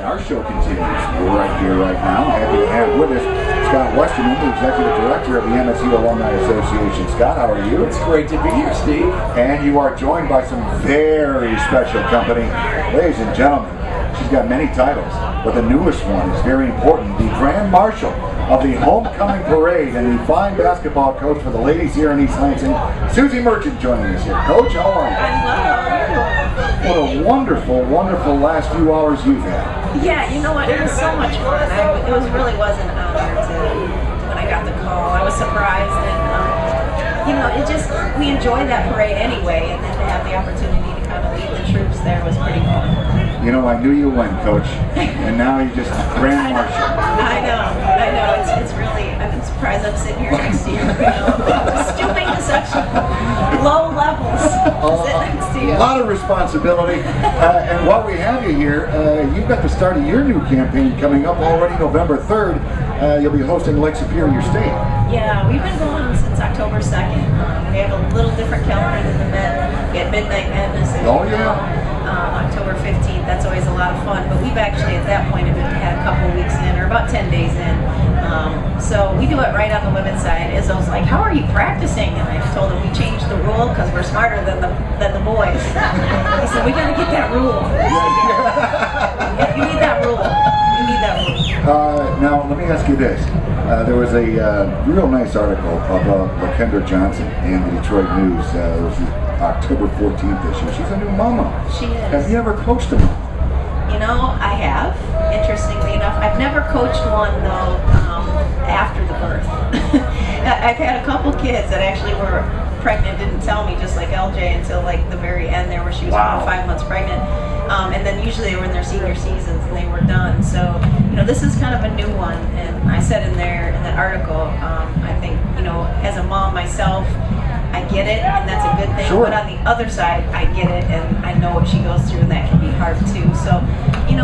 Our show continues right here, right now. Happy to have with us Scott Westerman, the Executive Director of the MSU Alumni Association. Scott, how are you? It's great to be here, Steve. And you are joined by some very special company. Ladies and gentlemen, she's got many titles, but the newest one is very important. The Grand Marshal of the Homecoming Parade and the fine basketball coach for the ladies here in East Lansing, Suzy joining us here. Coach, how are you? I'm well. How are you? What a wonderful, wonderful last few hours you've had. Yeah, you know what? It was so much fun. It really was an honor when I got the call. I was surprised, and we enjoyed that parade anyway, and then to have the opportunity to kind of lead the troops there was pretty fun. You know, I knew you would win, Coach, and now you just Grand Marshal. I know. It's really. I'm surprised I'm sitting here next to you. Stooping to such low levels. Sit next to you. A lot of responsibility. And while we have you here, you've got the start of your new campaign coming up already November 3rd. You'll be hosting Lake Superior State. Yeah, we've been going since October 2nd. We have a little different calendar than the men. We had Midnight Madness. Oh, yeah. October 15th. That's always a lot of fun. But we've actually, at that point, had a couple of weeks in, or about 10 days in. So we do it right on the women's side. Izzo's like, how are you practicing? And I told him we changed the rule because we're smarter than the boys. He said, we got to get that rule. You need that rule. You need that rule. Now, let me ask you this. There was a real nice article about LaKendra Johnson in the Detroit News. It was the October 14th issue. She's a new mama. She is. Have you ever coached a mama? You know, I have, interestingly enough. I've never coached one, though, after the birth. I've had a couple kids that actually were pregnant, didn't tell me, just like LJ, until like the very end there where she was about 5 months pregnant. And then usually they were in their senior seasons and they were done. So, this is kind of a new one. And I said in that article, I think, as a mom myself, I get it, and that's a good thing. Sure. But on the other side, I get it, and I know what she goes through, and that can be hard too. So,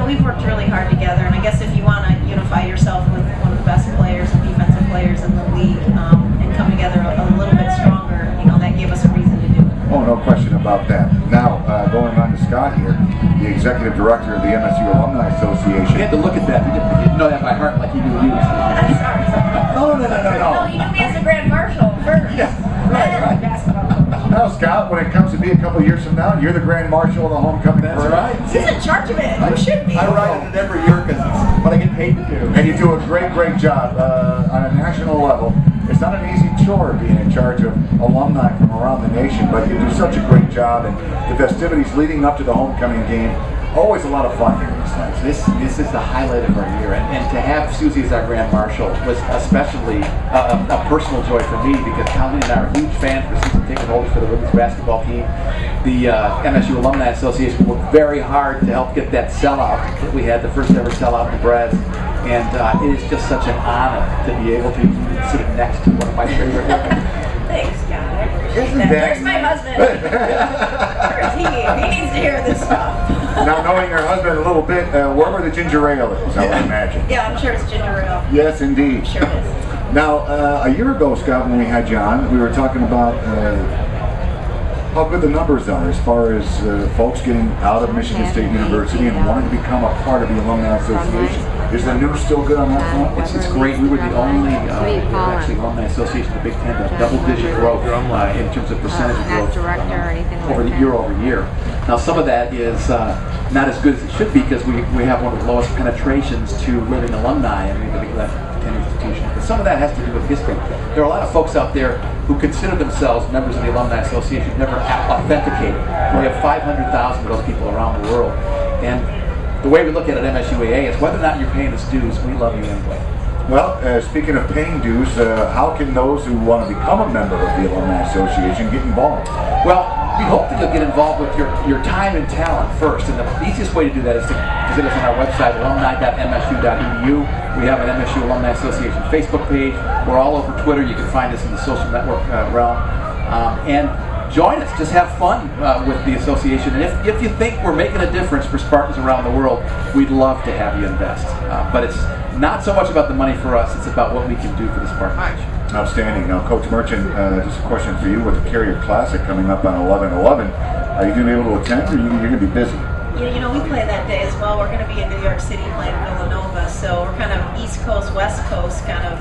we've worked really hard together, and I guess if you want to unify yourself with one of the best players and defensive players in the league, and come together a little bit stronger, that gave us a reason to do it. Oh, no question about that. Now, going on to Scott here, the Executive Director of the MSU Alumni Association. You had to look at that. You didn't know that by heart like you do you. I'm sorry. No. Well, you knew me as a Grand Marshal first. Yeah, right. Now, Scott, when it comes to be a couple of years from now, you're the Grand Marshal of the Homecoming Parade. Right. He's in charge of it. You should be. I write it every year because it's what I get paid to do. And you do a great job on a national level. It's not an easy chore being in charge of alumni from around the nation, but you do such a great job, and the festivities leading up to the homecoming game, always a lot of fun here in this place. This is the highlight of our year, and to have Suzy as our Grand Marshal was especially a personal joy for me because Colleen and I are huge fans for season ticket holders for the women's basketball team. The MSU Alumni Association worked very hard to help get that sellout that we had, the first ever sellout in Nebraska, and it is just such an honor to be able to be sitting next to one of my favorite women. Thanks, God. I appreciate Isn't that. that- Where's my husband? Where's he? He needs to hear this stuff. Now, knowing your husband a little bit, wherever the ginger ale is, I would imagine. Yeah, I'm sure it's ginger ale. Yes, indeed. I'm sure it is. Now, a year ago, Scott, when we had you on, we were talking about how good the numbers are as far as folks getting out of Michigan State University and wanting to become a part of the Alumni Association. Is the news still good on that front? It's great. We were the only Alumni Association in the Big Ten to have double-digit growth in terms of percentage growth over the year. Now, some of that is not as good as it should be because we have one of the lowest penetrations to living alumni in the Big Ten institution. But some of that has to do with history. There are a lot of folks out there who consider themselves members of the Alumni Association, never authenticated. We have 500,000 of those people around the world. And the way we look at it at MSUAA is whether or not you're paying us dues, we love you anyway. Well, speaking of paying dues, how can those who want to become a member of the Alumni Association get involved? Well, we hope that you'll get involved with your time and talent first, and the easiest way to do that is to visit us on our website, alumni.msu.edu. We have an MSU Alumni Association Facebook page. We're all over Twitter. You can find us in the social network realm. And join us. Just have fun with the association. And if you think we're making a difference for Spartans around the world, we'd love to have you invest. But it's not so much about the money for us, it's about what we can do for the Spartans. Outstanding. Now, Coach Merchant, just a question for you. With the Carrier Classic coming up on 11/11, are you going to be able to attend, or you're going to be busy? You know, we play that day as well. We're going to be in New York City playing Villanova, so we're kind of East Coast, West Coast kind of,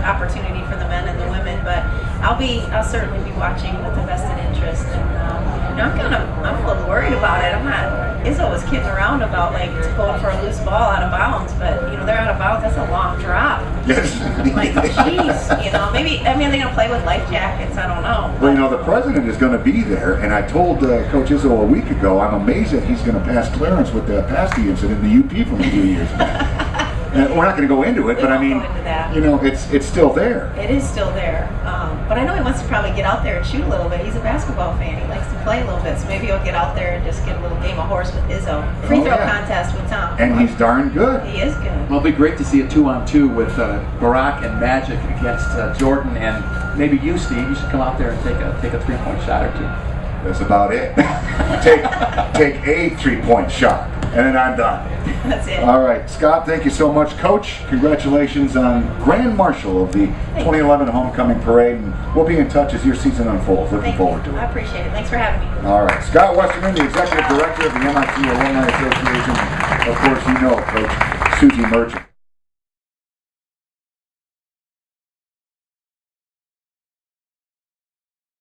opportunity for the men and the women. But I'll certainly be watching with a vested interest. And I'm a little worried about it. Izzo was kidding around about like going for a loose ball out of bounds, but they're out of bounds. That's a long drop. Yes. Like, jeez, maybe they're going to play with life jackets. I don't know. Well, the president is going to be there, and I told Coach Izzo a week ago, I'm amazed that he's going to pass clearance with the Paskey incident in the UP from a few years ago. We're not going to go into it, but I mean, it's still there. It is still there. But I know he wants to probably get out there and shoot a little bit. He's a basketball fan. He likes to play a little bit, so maybe he'll get out there and just get a little game of horse with Izzo. Free throw contest with Tom. And he's darn good. He is good. Well, it'll be great to see a 2-on-2 with Barack and Magic against Jordan, and maybe you, Steve. You should come out there and take a 3-point shot or two. That's about it. take a 3-point shot, and then I'm done. That's it. All right, Scott, thank you so much. Coach, congratulations on Grand Marshal of the 2011 Homecoming Parade, and we'll be in touch as your season unfolds. Looking forward to it. I appreciate it. Thanks for having me. All right, Scott Westerman, the Executive Director of the MIT Alumni Association. Of course, Coach Suzy Merchant.